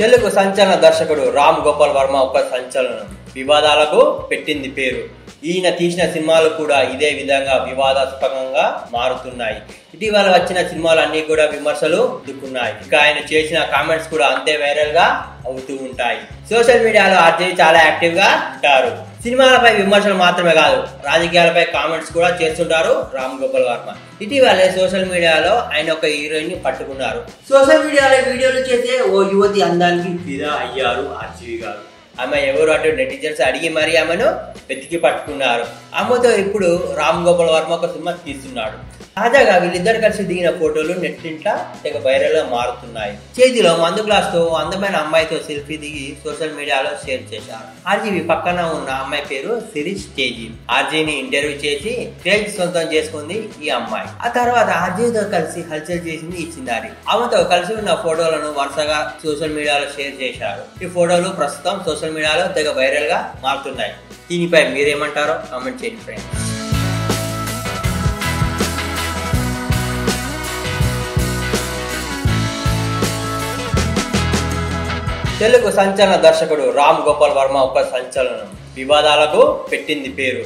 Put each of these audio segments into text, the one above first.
తెలుగు సంచలన దర్శకుడు రామ్ గోపాల్ వర్మ ఒక సంచలనం, వివాదాలకు పెట్టింది పేరు. ఈయన తీసిన సినిమాలు కూడా ఇదే విధంగా వివాదాస్పదంగా మారుతున్నాయి. ఇటీవల వచ్చిన సినిమాలు అన్ని కూడా విమర్శలు దుక్కున్నాయి. ఇక ఆయన చేసిన కామెంట్స్ కూడా అంతే వైరల్ గా అవుతూ ఉంటాయి. సోషల్ మీడియాలో ఆర్జేవి చాలా యాక్టివ్ గా ఉంటారు. సినిమాలపై విమర్శలు మాత్రమే కాదు, రాజకీయాలపై కామెంట్స్ కూడా చేస్తుంటారు రామ్ గోపాల్ వర్మ. ఇటీవలే సోషల్ మీడియాలో ఆయన ఒక హీరోయిన్ ని పట్టుకున్నారు. సోషల్ మీడియాలో వీడియోలు చేసే ఓ యువతి అందానికి ఫిదా అయ్యారు ఆర్జీవి గారు. ఆమె ఎవరు అటు నెటిజన్స్ అడిగి మరీ ఆమెను వెతికి పట్టుకున్నారు. ఆమెతో ఇప్పుడు రామ్ గోపాల్ వర్మ ఒక సినిమా తీస్తున్నాడు. తాజాగా వీళ్ళిద్దరు కలిసి దిగిన ఫోటోలు నెట్టింట తెగ వైరల్ గా మారుతున్నాయి. చేతిలో మందు గ్లాస్ తో అందమైన అమ్మాయితో సెల్ఫీ దిగి సోషల్ మీడియాలో షేర్ చేశారు. ఆర్జీవి పక్కన ఉన్న అమ్మాయి పేరు సిరీష్ తేజీ. ఆర్జీని ఇంటర్వ్యూ చేసి క్రేజ్ సొంతం చేసుకుంది ఈ అమ్మాయి. ఆ తర్వాత ఆర్జీతో కలిసి హల్చల్ చేసింది ఈ చిన్నారి. ఆమెతో కలిసి ఉన్న ఫోటోలను వరుసగా సోషల్ మీడియాలో షేర్ చేశారు. ఈ ఫోటోలు ప్రస్తుతం సోషల్ మీడియాలో తెగ వైరల్ గా మారుతున్నాయి. దీనిపై మీరేమంటారో కామెంట్ చేయండి ఫ్రెండ్స్. తెలుగు సంచలన దర్శకుడు రామ్ గోపాల్ వర్మ ఒక సంచలనం, వివాదాలకు పెట్టింది పేరు.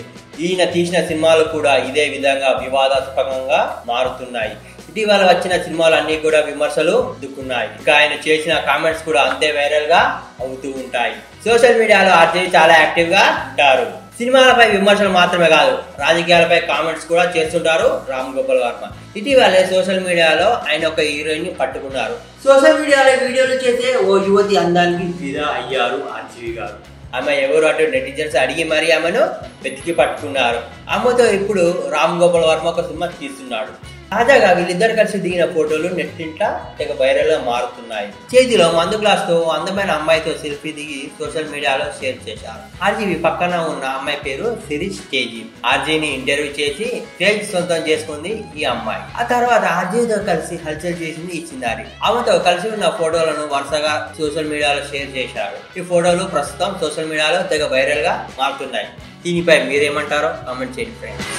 ఈయన తీసిన సినిమాలు కూడా ఇదే విధంగా వివాదాస్పదంగా మారుతున్నాయి. ఇటీవల వచ్చిన సినిమాలు అన్ని కూడా విమర్శలు దుక్కున్నాయి. ఇక ఆయన చేసిన కామెంట్స్ కూడా అంతే వైరల్ గా అవుతూ ఉంటాయి. సోషల్ మీడియాలో ఆర్జేవి చాలా యాక్టివ్ గా ఉంటారు. సినిమాలపై విమర్శలు మాత్రమే కాదు, రాజకీయాలపై కామెంట్స్ కూడా చేస్తుంటారు రామ్ గోపాల్ వర్మ. ఇటీవలే సోషల్ మీడియాలో ఆయన ఒక హీరోయిన్ ని పట్టుకున్నారు. సోషల్ మీడియాలో వీడియోలు చేసే ఓ యువతి అందానికి ఫిదా అయ్యారు ఆర్జీవి గారు. ఆమె ఎవరు అటు నెటిజన్స్ అడిగి మరీ ఆమెను వెతికి పట్టుకున్నారు. ఆమెతో ఇప్పుడు రామ్ గోపాల్ వర్మ ఒక సినిమా తీస్తున్నాడు. తాజాగా వీళ్ళిద్దరు కలిసి దిగిన ఫోటోలు నెట్టింట తెగ వైరల్ గా మారుతున్నాయి. చేతిలో మందు గ్లాస్ తో అందమైన అమ్మాయితో సెల్ఫీ దిగి సోషల్ మీడియాలో షేర్ చేశారు. ఆర్జీవి పక్కన ఉన్న అమ్మాయి పేరు సిరీష్ తేజీ. ఆర్జీని ఇంటర్వ్యూ చేసి క్రేజ్ సొంతం చేసుకుంది ఈ అమ్మాయి. ఆ తర్వాత ఆర్జీతో కలిసి హల్చల్ చేసింది ఈ చిన్నారి. ఆమెతో కలిసి ఉన్న ఫోటోలను వరుసగా సోషల్ మీడియాలో షేర్ చేశారు. ఈ ఫోటోలు ప్రస్తుతం సోషల్ మీడియాలో తెగ వైరల్ గా మారుతున్నాయి. దీనిపై మీరేమంటారో కామెంట్ చేయండి ఫ్రెండ్స్.